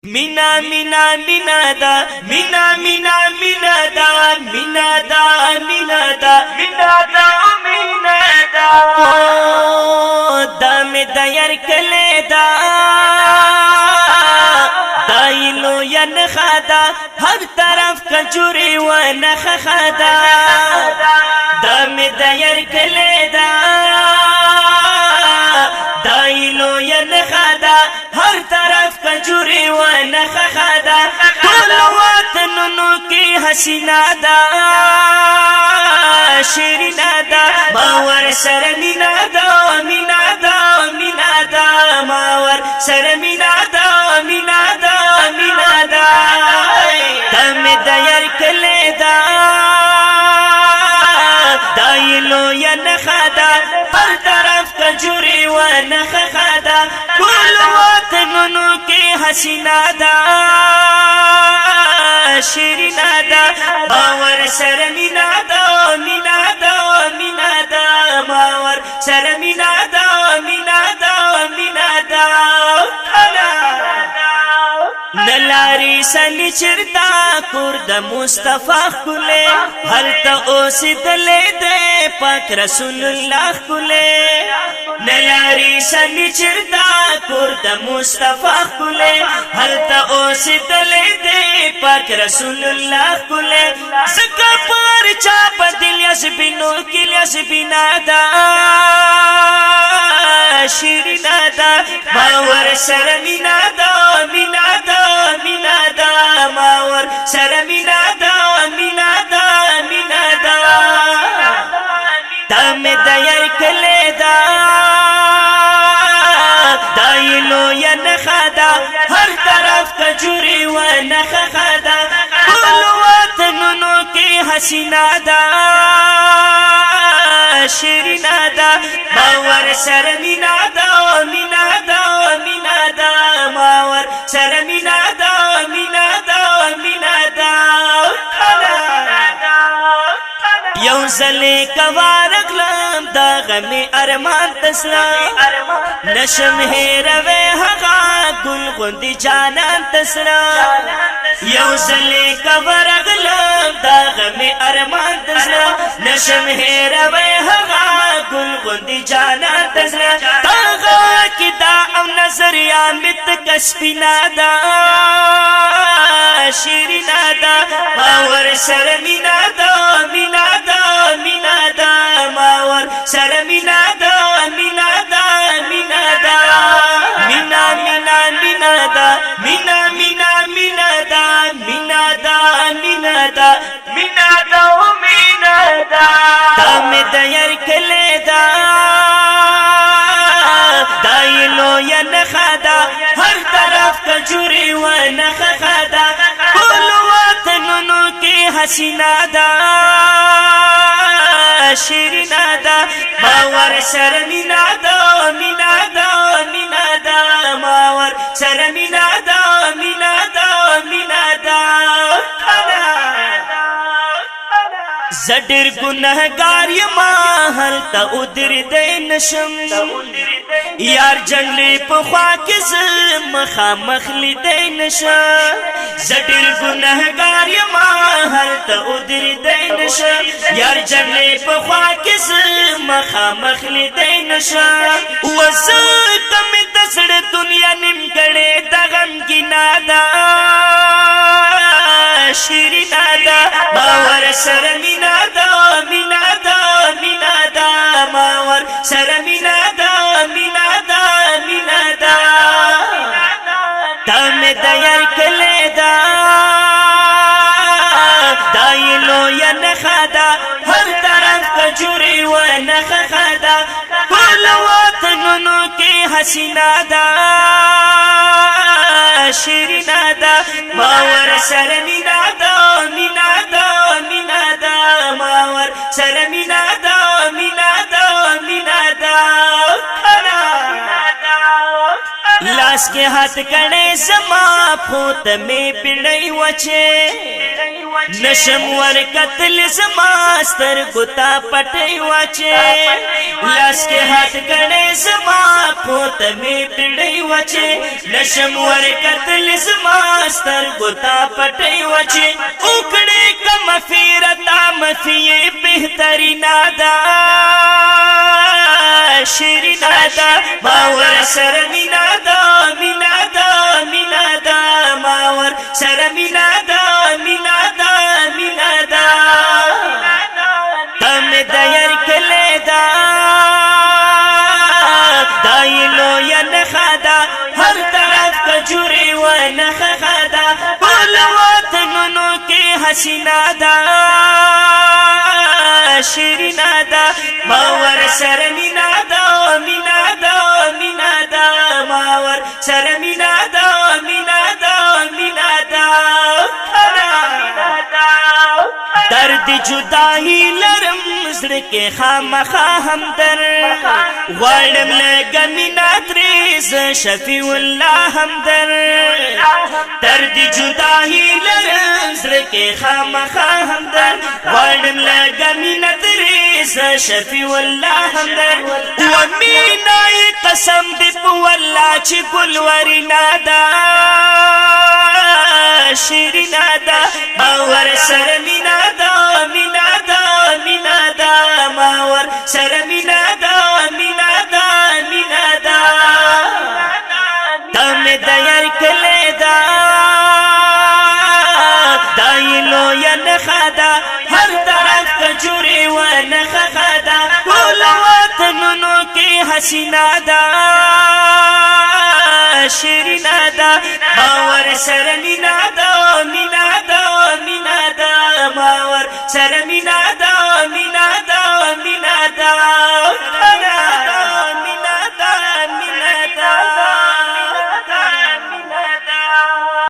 مینا مینا مینا دا مینا مینا مینا دا مینا دا مینا دا مینا دا مینا دا دا می د یار کله دا دایلو ین خدا هر طرف کجوري و نخ خدا دا می د یار کله دا دایلو ین خدا هر طرف کجوري و نخ خدا ټول وطنونو کې حسینا دا شیرینا دا باور سره مینا دا مینا دا مینا دا باور سره مینا دا مینا دا مینا دا تم د یار کله دا دایلو ین خدا هر طرف کجوري و نخ خدا ټول وطنونو کې حسینا دا شیرینا دا باور سره مینا دا مینا دا مینا دا باور سره مینا دا مینا دا مینا دا نلاری سلی چرتا کور د مصطفی کله هر ته اوسدلې ده پاک رسول الله کله نلاری سلی چرتا کور د مصطفی کله هر ته اوسدلې ده پاک رسول الله کله زکه پر چا بدل یس بینو کلیس بینا دا شیرینا دا باور سره مینا دا مینا دا مینا دا باور سره مینا دا مینا دا مینا دا تم د یار کله دا دایلو ین خدا هر طرف کجوري و نخ خدا ټول وطنونو کې حسینا دا شیرینا دا باور سره مینا دا مینا دا مینا دا باور سره مینا دا مینا دا مینا دا یو زلی کوارغلم دا غمی ارمان تسلا نشم هیروی حقا گل غندی جانان تسلا یو زلی کوارغلم دا غمی ارمان تسلا نشم هیروی حقا گل غندی جانان تسلا تاغا کی دا او نظر یا مت کسپینا دا شیرینا دا باور سر مینا دا مینا دا مینا دا باور سر مینا دا مینا دا مینا دا مینا مینا مینا دا مینا مینا مینا دا مینا دا مینا دا مینا دا مینا دا تم د یار کله دا دایلو ین خدا هر طرف کجوري و نخ خدا ټول وطنونو کې حسینا دا شیرینا دا باور سره مینا دا مینا دا مینا دا باور سره مینا دا مینا دا مینا دا زډر ګنهګار یما هل ته ودر دین نشم یار جنگلی په خوا کې زم مخامخ لیدای نشم زډر ګنهګار یما هل ته ودر دین نشم یار جنگلی په خوا کې زم مخامخ لیدای نشم وزه تم د سړ دنیا نیم کړه د غم کې نادا شیرینا دا باور سره مینا دا مینا دا مینا دا باور سره مینا دا مینا دا مینا دا تم د یار کله دا دایلو ین خدا هر طرف کجوري و نخ خدا ټول وطنونو کې حسینا دا شیرینا دا باور سره مینا دا مینا دا مینا دا باور سره مینا دا مینا دا مینا دا لاس کے ہاتھ کڑے زما پھوت میں پڑئی وچے نشم ور قتل زما ستر گتا پٹئی وچے لاس کے ہاتھ کڑے زما پھوت میں پڑئی وچے نشم ور قتل زما سترګو تا پټي وچی وکړې کم فیرتا مفیه بهترینا دا شیرینا دا باور سره مینا دا مینا دا مینا دا باور سره مینا دا مینا دا مینا دا تم دیر کله دا دایلو یا نخدا هر طرف کجوری و نخدا بول وطنونو کی حسینا دا شیرینا دا باور سر مینا دا مینا دا مینا دا باور سر مینا دا مینا دا مینا دا درد جدائی لرم زړه کې خامخا همدر غواړم لږه مینا ترې زه شفیع الله همدر درد جدائی لرم زړه کې خامخا همدر غواړم لږه مینا ترې زه شفیع الله همدر و مینای قسم دې په والله چې ګلورینا دا شیرینا دا باور سره مینا دا مینا دا مینا دا باور سره مینا دا مینا دا مینا دا تم دیر کله دا دایلو یا نخدا هر طرف کجوری و نخدا ټول وطنونو کې حسینا دا شیرینا دا باور سره مینا دا مینا دا مینا دا باور سره مینا